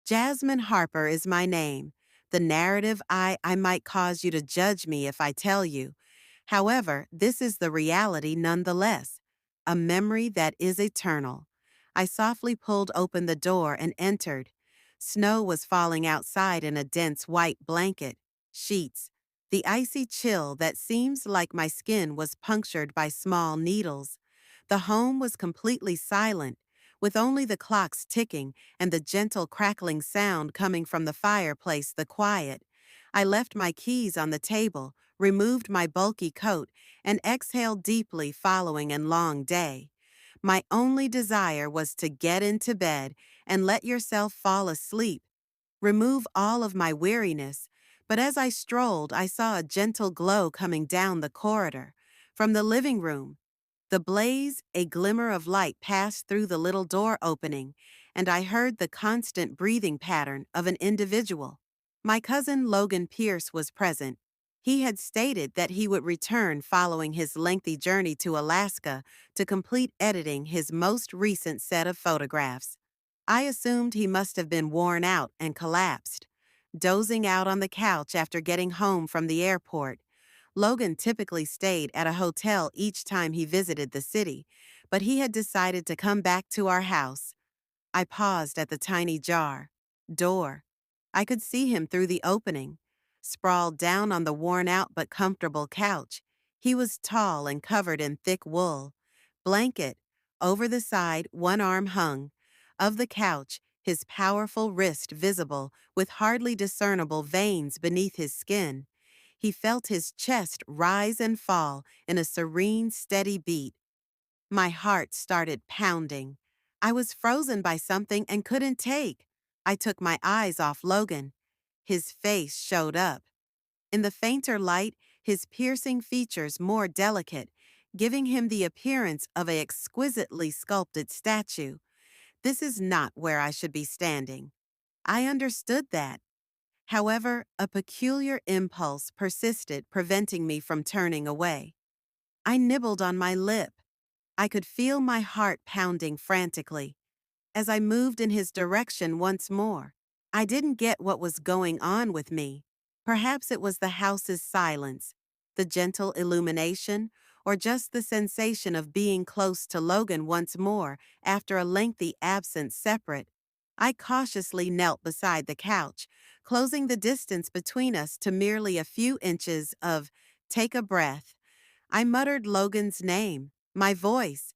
Jasmine Harper is my name. The narrative I might cause you to judge me if I tell you. However, this is the reality nonetheless. A memory that is eternal. I softly pulled open the door and entered. Snow was falling outside in a dense white blanket. Sheets. The icy chill that seems like my skin was punctured by small needles. The home was completely silent, with only the clocks ticking and the gentle crackling sound coming from the fireplace the quiet. I left my keys on the table, removed my bulky coat, and exhaled deeply following a long day. My only desire was to get into bed and let yourself fall asleep, remove all of my weariness, but as I strolled, I saw a gentle glow coming down the corridor. From the living room, the blaze, a glimmer of light passed through the little door opening, and I heard the constant breathing pattern of an individual. My cousin Logan Pierce was present. He had stated that he would return following his lengthy journey to Alaska to complete editing his most recent set of photographs. I assumed he must have been worn out and collapsed, dozing out on the couch after getting home from the airport. Logan typically stayed at a hotel each time he visited the city, but he had decided to come back to our house. I paused at the tiny door. I could see him through the opening, sprawled down on the worn-out but comfortable couch. He was tall and covered in thick wool. Blanket. Over the side, one arm hung. Of the couch, his powerful wrist visible with hardly discernible veins beneath his skin. He felt his chest rise and fall in a serene, steady beat. My heart started pounding. I was frozen by something and couldn't take. I took my eyes off Logan. His face showed up. In the fainter light, his piercing features more delicate, giving him the appearance of an exquisitely sculpted statue. This is not where I should be standing. I understood that. However, a peculiar impulse persisted, preventing me from turning away. I nibbled on my lip. I could feel my heart pounding frantically. As I moved in his direction once more, I didn't get what was going on with me. Perhaps it was the house's silence, the gentle illumination, or just the sensation of being close to Logan once more after a lengthy absence separate. I cautiously knelt beside the couch, closing the distance between us to merely a few inches of "take a breath." I muttered Logan's name, my voice.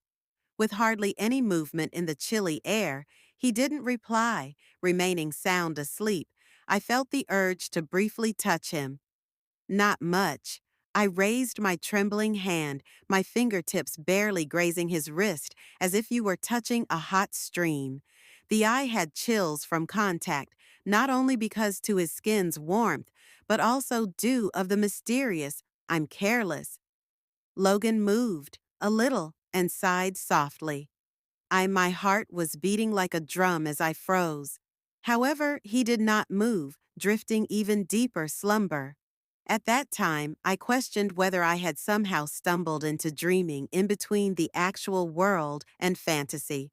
With hardly any movement in the chilly air, he didn't reply, remaining sound asleep. I felt the urge to briefly touch him. Not much. I raised my trembling hand, my fingertips barely grazing his wrist, as if you were touching a hot stream. The eye had chills from contact, not only because to his skin's warmth, but also due of the mysterious, "I'm careless." Logan moved, a little, and sighed softly. My heart was beating like a drum as I froze. However, he did not move, drifting even deeper slumber. At that time, I questioned whether I had somehow stumbled into dreaming in between the actual world and fantasy.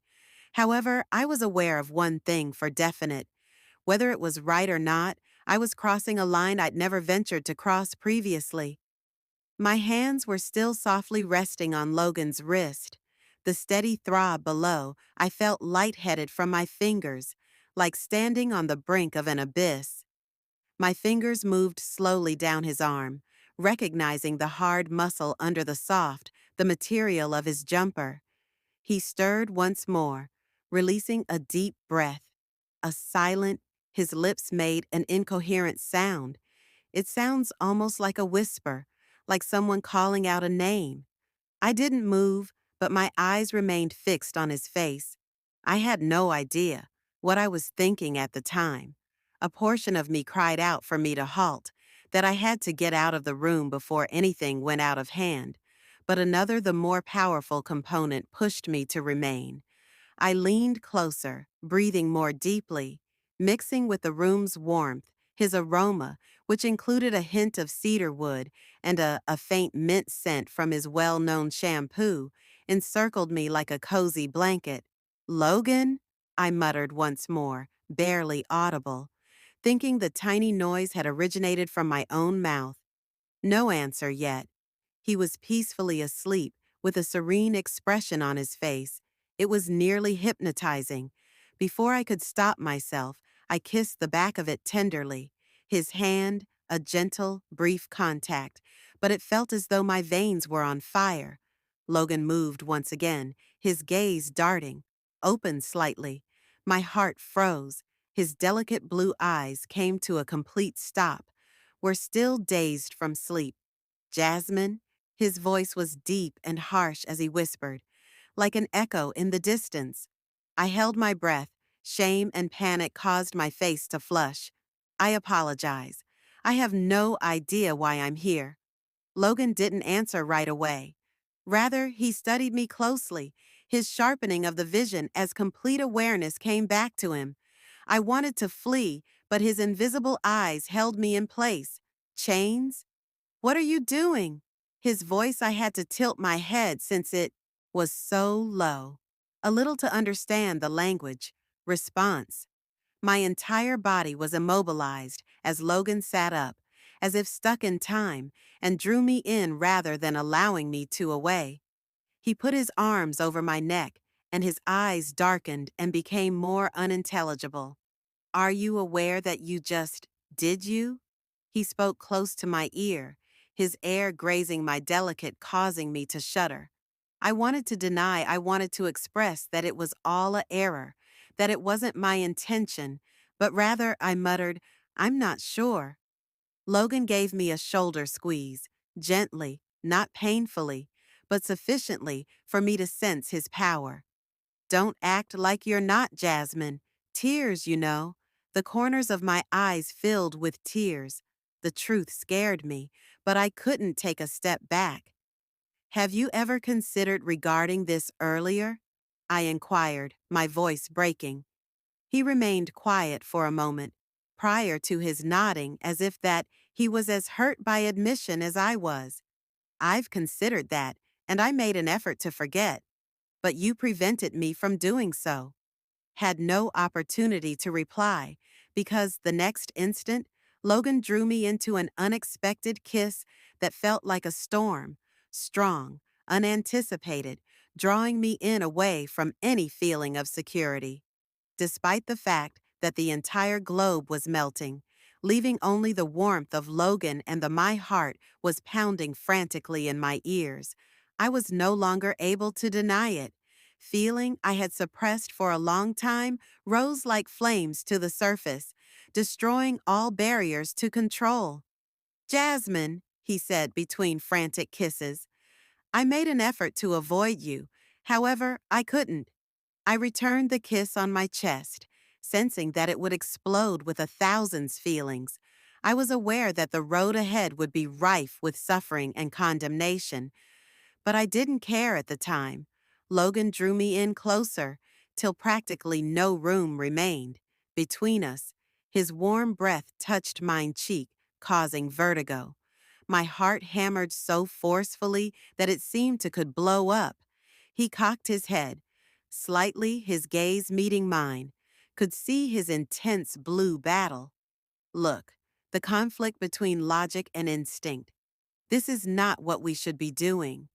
However, I was aware of one thing for definite. Whether it was right or not, I was crossing a line I'd never ventured to cross previously. My hands were still softly resting on Logan's wrist. The steady throb below, I felt lightheaded from my fingers, like standing on the brink of an abyss. My fingers moved slowly down his arm, recognizing the hard muscle under the soft, the material of his jumper. He stirred once more, releasing a deep breath. A silent, his lips made an incoherent sound. It sounds almost like a whisper, like someone calling out a name. I didn't move, but my eyes remained fixed on his face. I had no idea what I was thinking at the time. A portion of me cried out for me to halt, that I had to get out of the room before anything went out of hand. But another, the more powerful component, pushed me to remain. I leaned closer, breathing more deeply, mixing with the room's warmth, his aroma, which included a hint of cedar wood and a faint mint scent from his well-known shampoo, encircled me like a cozy blanket. "Logan?" I muttered once more, barely audible, thinking the tiny noise had originated from my own mouth. No answer yet. He was peacefully asleep, with a serene expression on his face. It was nearly hypnotizing. Before I could stop myself, I kissed the back of it tenderly. His hand, a gentle, brief contact, but it felt as though my veins were on fire. Logan moved once again, his gaze darting, opened slightly. My heart froze. His delicate blue eyes came to a complete stop. We're still dazed from sleep. Jasmine? His voice was deep and harsh as he whispered, like an echo in the distance. I held my breath. Shame and panic caused my face to flush. I apologize. I have no idea why I'm here. Logan didn't answer right away. Rather, he studied me closely, his sharpening of the vision as complete awareness came back to him. I wanted to flee, but his invisible eyes held me in place. Chains? What are you doing? His voice, I had to tilt my head since it was so low. A little to understand the language. Response. My entire body was immobilized as Logan sat up, as if stuck in time, and drew me in rather than allowing me to away. He put his arms over my neck, and his eyes darkened and became more unintelligible. Are you aware that you just did you? He spoke close to my ear, his air grazing my delicate, causing me to shudder. I wanted to deny, I wanted to express that it was all a error, that it wasn't my intention, but rather I muttered, I'm not sure. Logan gave me a shoulder squeeze, gently, not painfully, but sufficiently for me to sense his power. Don't act like you're not, Jasmine. Tears, you know. The corners of my eyes filled with tears. The truth scared me, but I couldn't take a step back. Have you ever considered regarding this earlier? I inquired, my voice breaking. He remained quiet for a moment, prior to his nodding as if that he was as hurt by admission as I was. I've considered that, and I made an effort to forget, but you prevented me from doing so. Had no opportunity to reply, because the next instant, Logan drew me into an unexpected kiss that felt like a storm, strong, unanticipated, drawing me in away from any feeling of security. Despite the fact that the entire globe was melting, leaving only the warmth of Logan and my heart was pounding frantically in my ears, I was no longer able to deny it. Feeling I had suppressed for a long time rose like flames to the surface, destroying all barriers to control. Jasmine, he said between frantic kisses, I made an effort to avoid you. However, I couldn't. I returned the kiss on my chest, sensing that it would explode with 1,000 feelings. I was aware that the road ahead would be rife with suffering and condemnation, but I didn't care at the time. Logan drew me in closer, till practically no room remained. Between us, his warm breath touched my cheek, causing vertigo. My heart hammered so forcefully that it seemed to could blow up. He cocked his head, slightly, his gaze meeting mine, could see his intense blue battle. Look, the conflict between logic and instinct. This is not what we should be doing.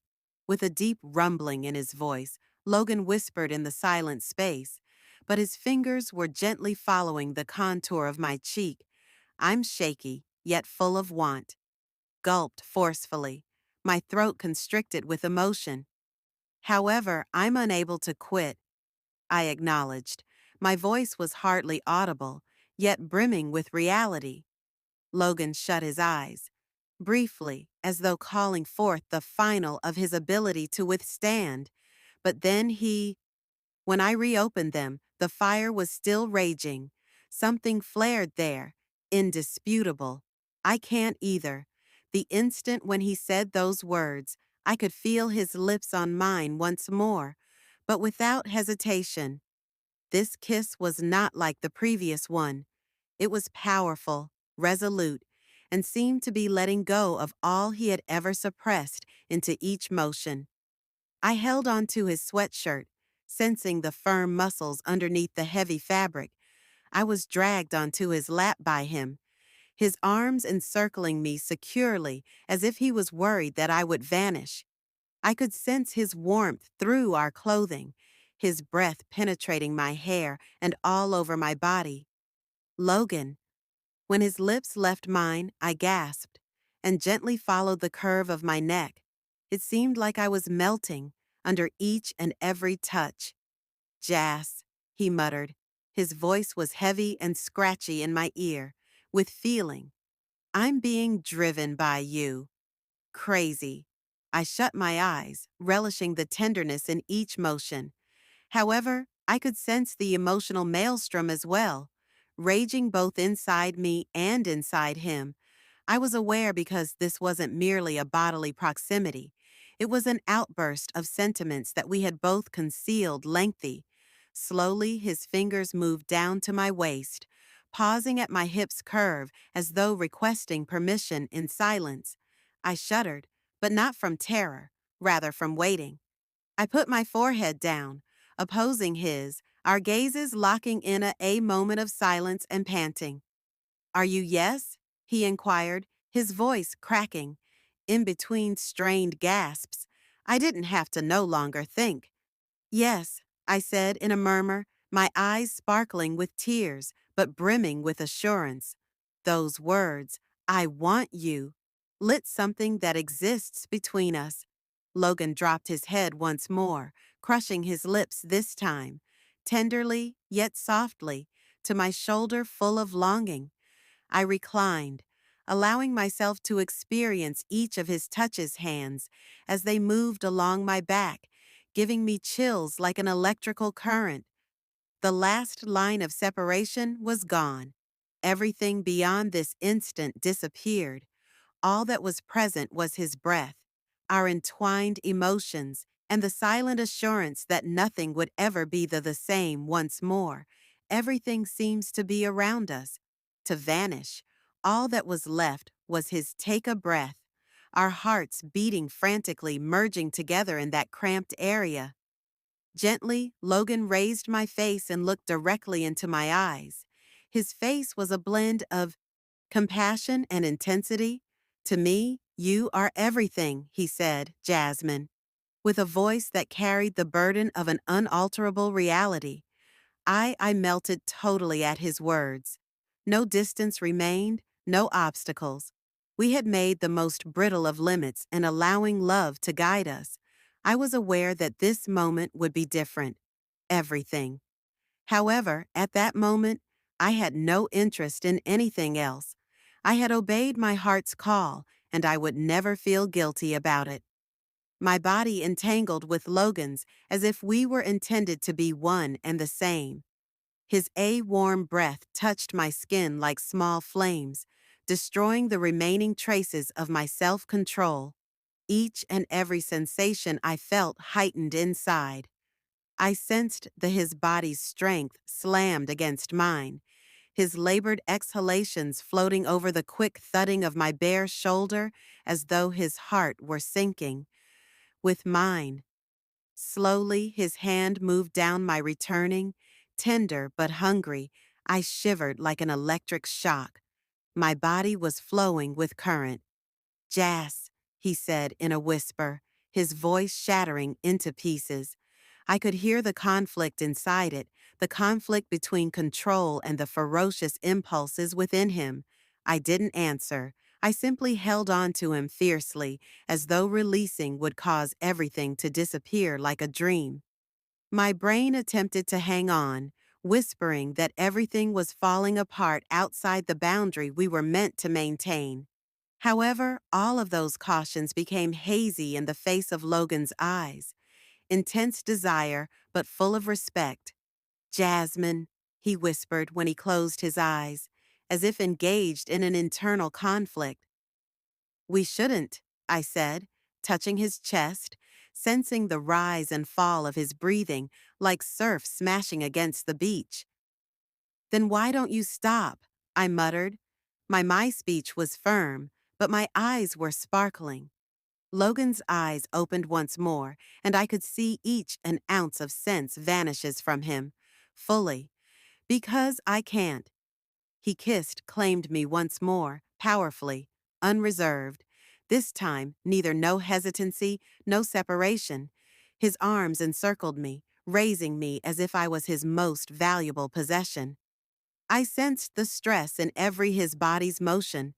With a deep rumbling in his voice, Logan whispered in the silent space, but his fingers were gently following the contour of my cheek. I'm shaky, yet full of want. Gulped forcefully, my throat constricted with emotion. However, I'm unable to quit, I acknowledged. My voice was hardly audible, yet brimming with reality. Logan shut his eyes, briefly, as though calling forth the final of his ability to withstand. But then when I reopened them, the fire was still raging. Something flared there, indisputable. I can't either. The instant when he said those words, I could feel his lips on mine once more, but without hesitation. This kiss was not like the previous one. It was powerful, resolute, and seemed to be letting go of all he had ever suppressed into each motion. I held on to his sweatshirt, sensing the firm muscles underneath the heavy fabric. I was dragged onto his lap by him, his arms encircling me securely as if he was worried that I would vanish. I could sense his warmth through our clothing, his breath penetrating my hair and all over my body. Logan. When his lips left mine, I gasped and gently followed the curve of my neck. It seemed like I was melting under each and every touch. Jas, he muttered. His voice was heavy and scratchy in my ear, with feeling. I'm being driven by you. Crazy. I shut my eyes, relishing the tenderness in each motion. However, I could sense the emotional maelstrom as well, raging both inside me and inside him. I was aware because this wasn't merely a bodily proximity. It was an outburst of sentiments that we had both concealed lengthy. Slowly, his fingers moved down to my waist, pausing at my hip's curve as though requesting permission in silence. I shuddered, but not from terror, rather from waiting. I put my forehead down, opposing his, our gazes locking in a moment of silence and panting. Are you yes? He inquired, his voice cracking. In between strained gasps, I didn't have to no longer think. Yes, I said in a murmur, my eyes sparkling with tears, but brimming with assurance. Those words, I want you, lit something that exists between us. Logan dropped his head once more, crushing his lips this time, tenderly yet softly, to my shoulder full of longing. I reclined, allowing myself to experience each of his touches hands as they moved along my back, giving me chills like an electrical current. The last line of separation was gone. Everything beyond this instant disappeared. All that was present was his breath, our entwined emotions, and the silent assurance that nothing would ever be the same once more. Everything seems to be around us, to vanish. All that was left was his take a breath, our hearts beating frantically, merging together in that cramped area. Gently, Logan raised my face and looked directly into my eyes. His face was a blend of compassion and intensity. To me, you are everything, he said, Jasmine, with a voice that carried the burden of an unalterable reality. I melted totally at his words. No distance remained, no obstacles. We had made the most brittle of limits and allowing love to guide us. I was aware that this moment would be different. Everything. However, at that moment, I had no interest in anything else. I had obeyed my heart's call, and I would never feel guilty about it. My body entangled with Logan's as if we were intended to be one and the same. His warm breath touched my skin like small flames, destroying the remaining traces of my self-control. Each and every sensation I felt heightened inside. I sensed his body's strength slammed against mine, his labored exhalations floating over the quick thudding of my bare shoulder as though his heart were sinking. With mine, slowly his hand moved down my returning, tender but hungry. I shivered like an electric shock. My body was flowing with current. Jas, he said in a whisper, his voice shattering into pieces. I could hear the conflict inside it, the conflict between control and the ferocious impulses within him. I didn't answer. I simply held on to him fiercely, as though releasing would cause everything to disappear like a dream. My brain attempted to hang on, whispering that everything was falling apart outside the boundary we were meant to maintain. However, all of those cautions became hazy in the face of Logan's eyes. Intense desire, but full of respect. Jasmine, he whispered when he closed his eyes, as if engaged in an internal conflict. We shouldn't, I said, touching his chest, sensing the rise and fall of his breathing like surf smashing against the beach. Then why don't you stop? I muttered. My speech was firm, but my eyes were sparkling. Logan's eyes opened once more, and I could see each an ounce of sense vanishes from him, fully. Because I can't. He kissed, claimed me once more, powerfully, unreserved. This time, neither no hesitancy, no separation. His arms encircled me, raising me as if I was his most valuable possession. I sensed the stress in every his body's motion,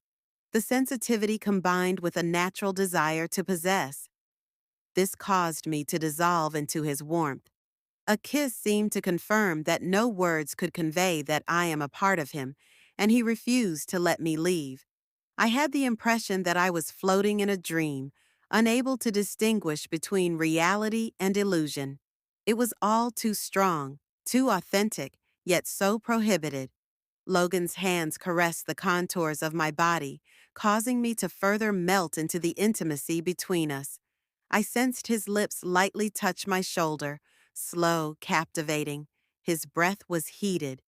the sensitivity combined with a natural desire to possess. This caused me to dissolve into his warmth. A kiss seemed to confirm that no words could convey that I am a part of him, and he refused to let me leave. I had the impression that I was floating in a dream, unable to distinguish between reality and illusion. It was all too strong, too authentic, yet so prohibited. Logan's hands caressed the contours of my body, causing me to further melt into the intimacy between us. I sensed his lips lightly touch my shoulder, slow, captivating. His breath was heated,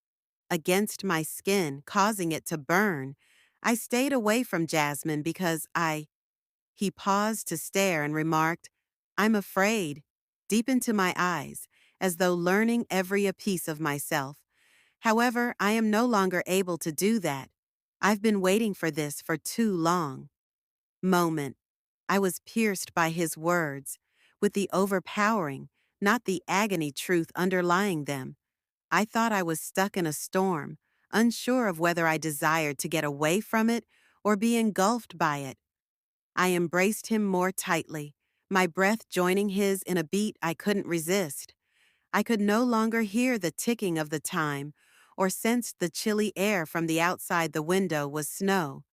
against my skin, causing it to burn. I stayed away from Jasmine because He paused to stare and remarked, "I'm afraid," deep into my eyes, as though learning every piece of myself. However, I am no longer able to do that. I've been waiting for this for too long. Moment. I was pierced by his words, with the overpowering, not the agony truth underlying them. I thought I was stuck in a storm, unsure of whether I desired to get away from it or be engulfed by it. I embraced him more tightly, my breath joining his in a beat I couldn't resist. I could no longer hear the ticking of the time or sense the chilly air from the outside the window was snow.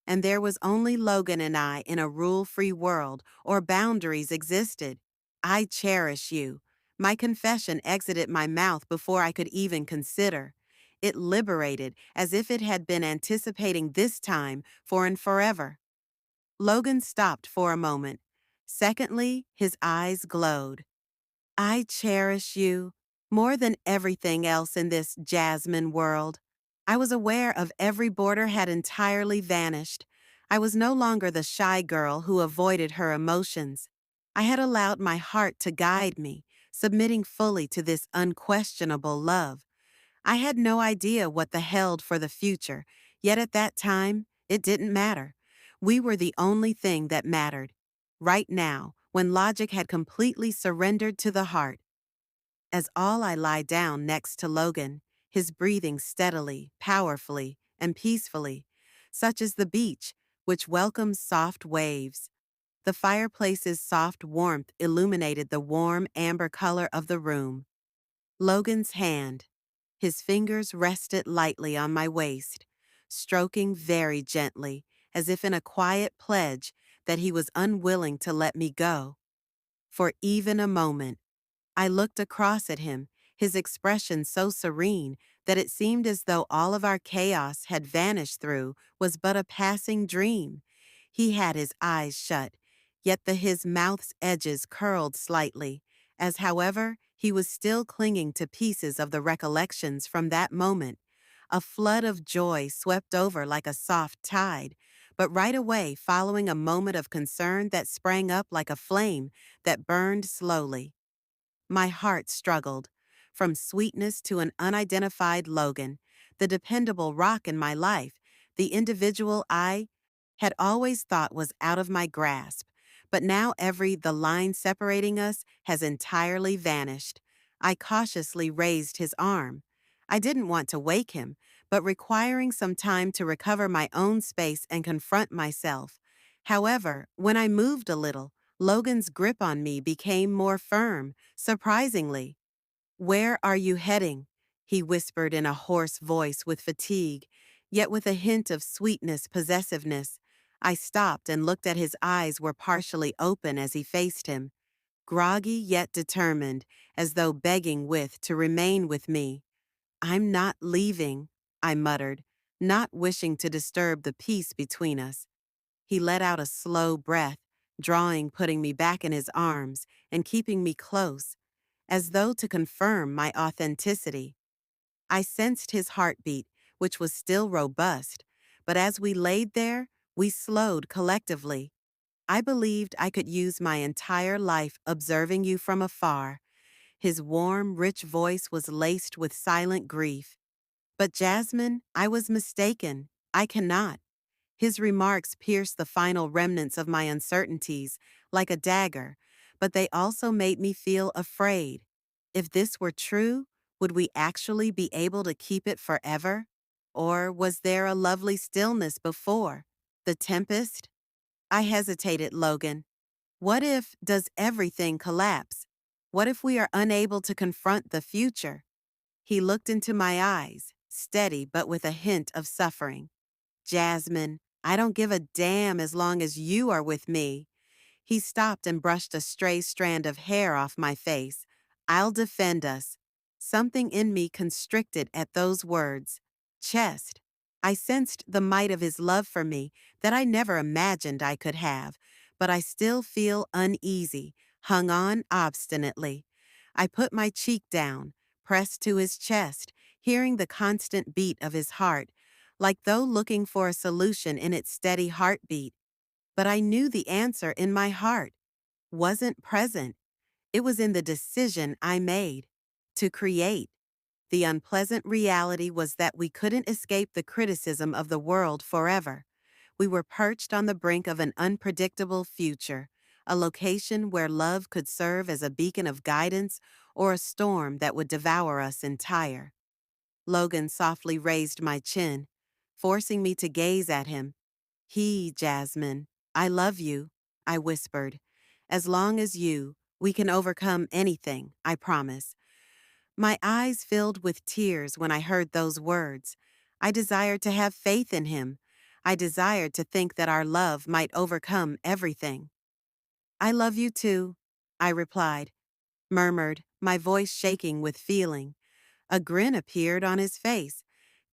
And there was only Logan and I in a rule-free world, or boundaries existed. "I cherish you." My confession exited my mouth before I could even consider. It liberated, as if it had been anticipating this time for and forever. Logan stopped for a moment. Secondly, his eyes glowed. "I cherish you more than everything else in this Jasmine world." I was aware of every border had entirely vanished. I was no longer the shy girl who avoided her emotions. I had allowed my heart to guide me, submitting fully to this unquestionable love. I had no idea what the held for the future, yet at that time, it didn't matter. We were the only thing that mattered. Right now, when logic had completely surrendered to the heart. As all I lie down next to Logan, his breathing steadily, powerfully, and peacefully, such as the beach, which welcomes soft waves. The fireplace's soft warmth illuminated the warm amber color of the room. Logan's hand. His fingers rested lightly on my waist, stroking very gently, as if in a quiet pledge that he was unwilling to let me go. For even a moment, I looked across at him, his expression so serene that it seemed as though all of our chaos had vanished through was but a passing dream. He had his eyes shut, yet his mouth's edges curled slightly, as however he was still clinging to pieces of the recollections from that moment. A flood of joy swept over like a soft tide, but right away following a moment of concern that sprang up like a flame that burned slowly. My heart struggled. From sweetness to an unidentified Logan, the dependable rock in my life, the individual I had always thought was out of my grasp. But now the line separating us has entirely vanished. I cautiously raised his arm. I didn't want to wake him, but requiring some time to recover my own space and confront myself. However, when I moved a little, Logan's grip on me became more firm, surprisingly. "Where are you heading?" he whispered in a hoarse voice with fatigue, yet with a hint of sweetness, possessiveness. I stopped and looked at his eyes were partially open as he faced him, groggy yet determined, as though begging to remain with me. "I'm not leaving," I muttered, not wishing to disturb the peace between us. He let out a slow breath, putting me back in his arms and keeping me close, as though to confirm my authenticity. I sensed his heartbeat, which was still robust, but as we laid there, we slowed collectively. I believed I could use my entire life observing you from afar. His warm, rich voice was laced with silent grief. But Jasmine, I was mistaken. I cannot. His remarks pierced the final remnants of my uncertainties like a dagger, but they also made me feel afraid. If this were true, would we actually be able to keep it forever? Or was there a lovely stillness before? The tempest? I hesitated, Logan. What if does everything collapse? What if we are unable to confront the future? He looked into my eyes, steady but with a hint of suffering. Jasmine, I don't give a damn as long as you are with me. He stopped and brushed a stray strand of hair off my face. I'll defend us. Something in me constricted at those words. Chest. I sensed the might of his love for me that I never imagined I could have, but I still feel uneasy, hung on obstinately. I put my cheek down, pressed to his chest, hearing the constant beat of his heart, like though looking for a solution in its steady heartbeat. But I knew the answer in my heart wasn't present. It was in the decision I made to create. The unpleasant reality was that we couldn't escape the criticism of the world forever. We were perched on the brink of an unpredictable future, a location where love could serve as a beacon of guidance or a storm that would devour us entire. Logan softly raised my chin, forcing me to gaze at him. Jasmine, I love you, I whispered. As long as we can overcome anything, I promise. My eyes filled with tears when I heard those words. I desired to have faith in him. I desired to think that our love might overcome everything. I love you too, I replied, murmured, my voice shaking with feeling. A grin appeared on his face,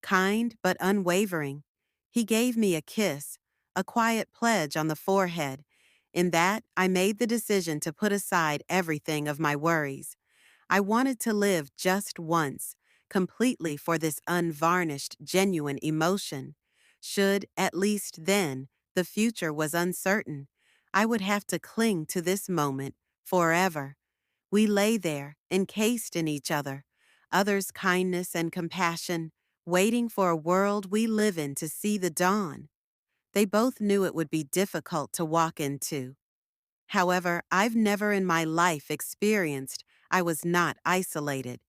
kind but unwavering. He gave me a kiss, a quiet pledge on the forehead. In that, I made the decision to put aside everything of my worries. I wanted to live just once, completely for this unvarnished, genuine emotion. Should, at least then, the future was uncertain, I would have to cling to this moment forever. We lay there, encased in each other, others' kindness and compassion, waiting for a world we live in to see the dawn. They both knew it would be difficult to walk into. However, I've never in my life experienced I was not isolated.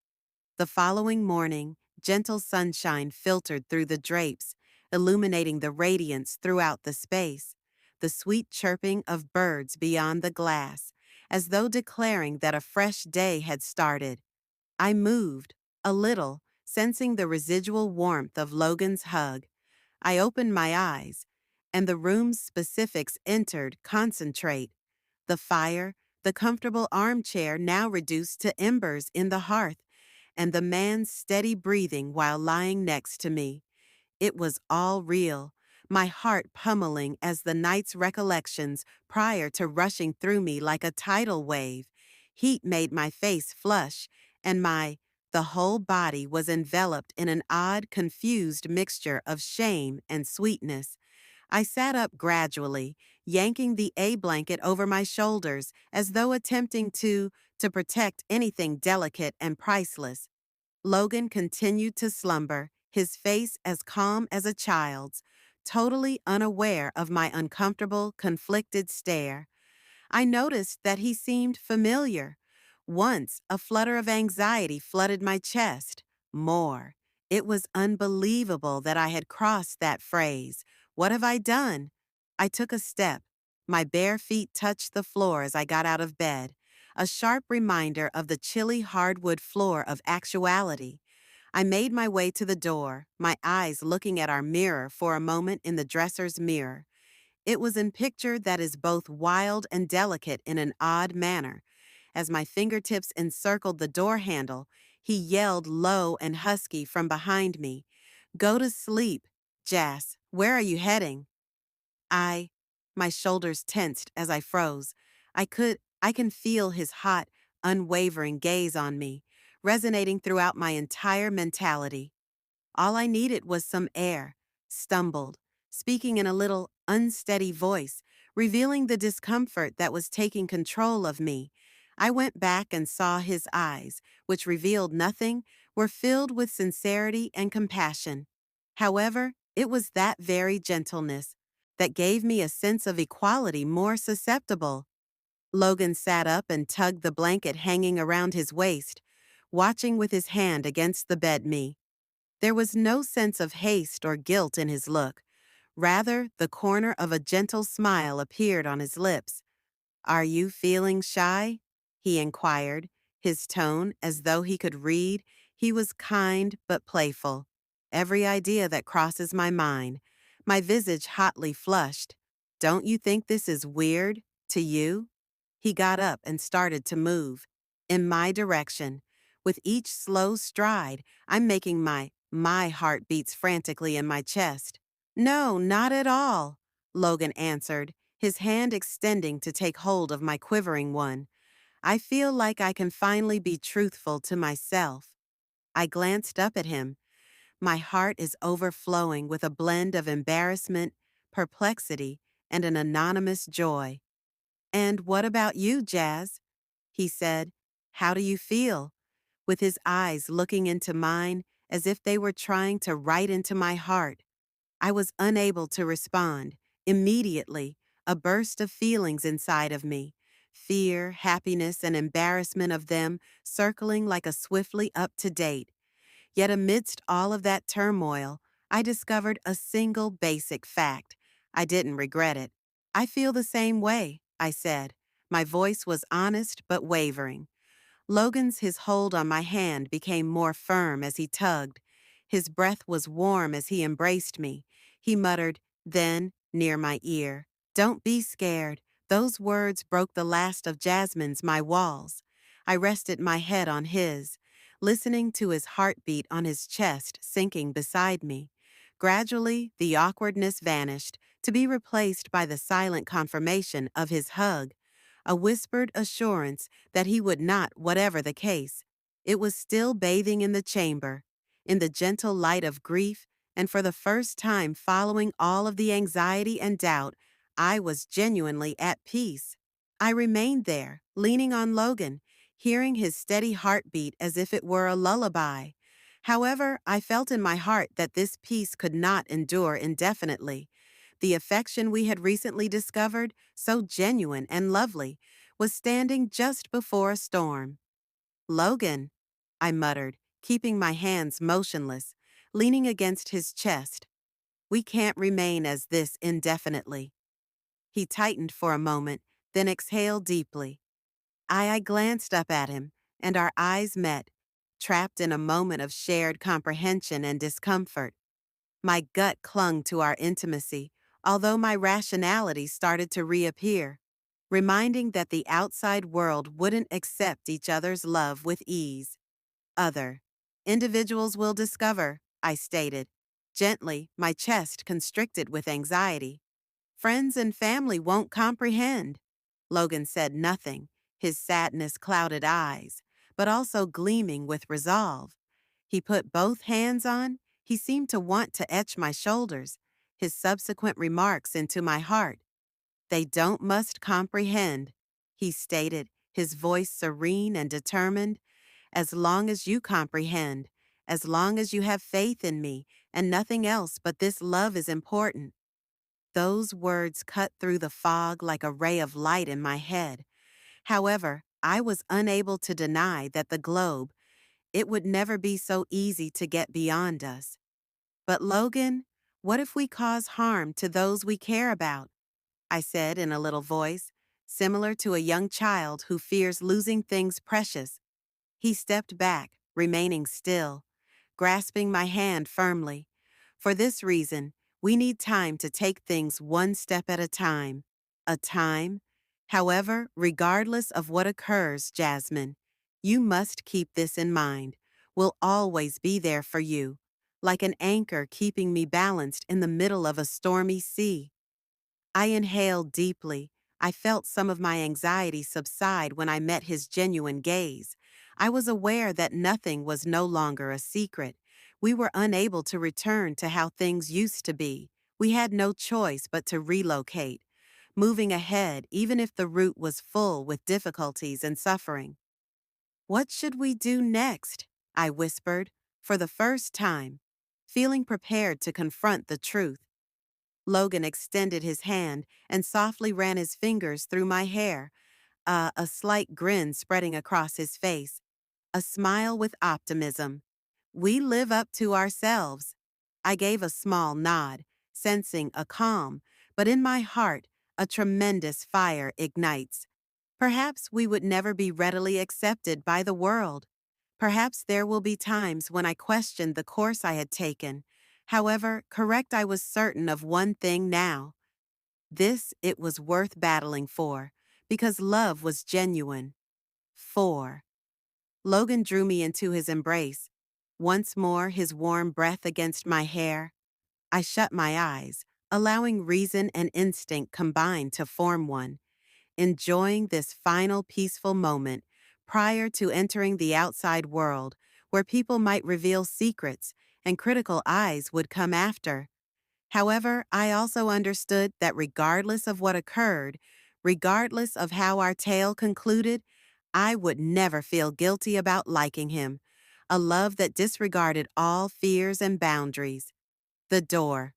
The following morning, gentle sunshine filtered through the drapes, illuminating the radiance throughout the space, the sweet chirping of birds beyond the glass, as though declaring that a fresh day had started. I moved, a little, sensing the residual warmth of Logan's hug. I opened my eyes, and the room's specifics entered concentrate. The fire, the comfortable armchair now reduced to embers in the hearth, and the man's steady breathing while lying next to me. It was all real, my heart pummeling as the night's recollections prior to rushing through me like a tidal wave. Heat made my face flush, and the whole body was enveloped in an odd, confused mixture of shame and sweetness. I sat up gradually, yanking the A blanket over my shoulders as though attempting to protect anything delicate and priceless. Logan continued to slumber, his face as calm as a child's, totally unaware of my uncomfortable, conflicted stare. I noticed that he seemed familiar. Once, a flutter of anxiety flooded my chest. More. It was unbelievable that I had crossed that phrase. What have I done? I took a step. My bare feet touched the floor as I got out of bed, a sharp reminder of the chilly hardwood floor of actuality. I made my way to the door, my eyes looking at our mirror for a moment in the dresser's mirror. It was in picture that is both wild and delicate in an odd manner. As my fingertips encircled the door handle, he yelled low and husky from behind me, "Go to sleep, Jas. Where are you heading?" I, my shoulders tensed as I froze. I can feel his hot, unwavering gaze on me, resonating throughout my entire mentality. All I needed was some air, stumbled, speaking in a little, unsteady voice, revealing the discomfort that was taking control of me. I went back and saw his eyes, which revealed nothing, were filled with sincerity and compassion. However, it was that very gentleness that gave me a sense of equality more susceptible. Logan sat up and tugged the blanket hanging around his waist, watching with his hand against the bed me. There was no sense of haste or guilt in his look. Rather, the corner of a gentle smile appeared on his lips. "Are you feeling shy?" he inquired, his tone as though he could read. He was kind but playful. "Every idea that crosses my mind." My visage hotly flushed. "Don't you think this is weird? To you?" He got up and started to move. In my direction. With each slow stride, I'm making my heart beats frantically in my chest. "No, not at all," Logan answered, his hand extending to take hold of my quivering one. "I feel like I can finally be truthful to myself." I glanced up at him. My heart is overflowing with a blend of embarrassment, perplexity, and an anonymous joy. "And what about you, Jazz?" he said. "How do you feel?" With his eyes looking into mine as if they were trying to write into my heart. I was unable to respond. Immediately, a burst of feelings inside of me, fear, happiness, and embarrassment of them circling like a swiftly up to date. Yet amidst all of that turmoil, I discovered a single basic fact. I didn't regret it. "I feel the same way," I said. My voice was honest but wavering. Logan's his hold on my hand became more firm as he tugged. His breath was warm as he embraced me. He muttered, then, near my ear, "Don't be scared." Those words broke the last of Jasmine's my walls. I rested my head on his, listening to his heartbeat on his chest sinking beside me. Gradually, the awkwardness vanished, to be replaced by the silent confirmation of his hug, a whispered assurance that he would not, whatever the case. It was still bathing in the chamber, in the gentle light of grief, and for the first time following all of the anxiety and doubt, I was genuinely at peace. I remained there, leaning on Logan, hearing his steady heartbeat as if it were a lullaby. However, I felt in my heart that this peace could not endure indefinitely. The affection we had recently discovered, so genuine and lovely, was standing just before a storm. "Logan," I muttered, keeping my hands motionless, leaning against his chest. "We can't remain as this indefinitely." He tightened for a moment, then exhaled deeply. I glanced up at him, and our eyes met, trapped in a moment of shared comprehension and discomfort. My gut clung to our intimacy, although my rationality started to reappear, reminding that the outside world wouldn't accept each other's love with ease. "Other individuals will discover," I stated. Gently, my chest constricted with anxiety. "Friends and family won't comprehend." Logan said nothing, his sadness clouded eyes, but also gleaming with resolve. He put both hands on. He seemed to want to etch my shoulders, his subsequent remarks into my heart. "They don't must comprehend," he stated, his voice serene and determined. "As long as you comprehend, as long as you have faith in me, and nothing else but this love is important." Those words cut through the fog like a ray of light in my head. However, I was unable to deny that the globe, it would never be so easy to get beyond us. "But Logan, what if we cause harm to those we care about?" I said in a little voice, similar to a young child who fears losing things precious. He stepped back, remaining still, grasping my hand firmly. "For this reason, we need time to take things one step at a time." A time? However, regardless of what occurs, Jasmine, you must keep this in mind. We'll always be there for you, like an anchor keeping me balanced in the middle of a stormy sea. I inhaled deeply. I felt some of my anxiety subside when I met his genuine gaze. I was aware that nothing was no longer a secret. We were unable to return to how things used to be. We had no choice but to relocate, moving ahead even if the route was full with difficulties and suffering. "What should we do next?" I whispered, for the first time, feeling prepared to confront the truth. Logan extended his hand and softly ran his fingers through my hair, a slight grin spreading across his face, a smile with optimism. We live up to ourselves. I gave a small nod, sensing a calm, but in my heart, a tremendous fire ignites. Perhaps we would never be readily accepted by the world. Perhaps there will be times when I questioned the course I had taken. However, correct, I was certain of one thing now. This it was worth battling for, because love was genuine. 4. Logan drew me into his embrace. Once more, his warm breath against my hair. I shut my eyes, allowing reason and instinct combined to form one, enjoying this final peaceful moment prior to entering the outside world where people might reveal secrets and critical eyes would come after. However, I also understood that regardless of what occurred, regardless of how our tale concluded, I would never feel guilty about liking him. A love that disregarded all fears and boundaries. The door.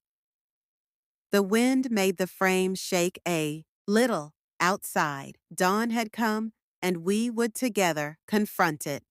The wind made the frame shake a little outside. Dawn had come, and we would together confront it.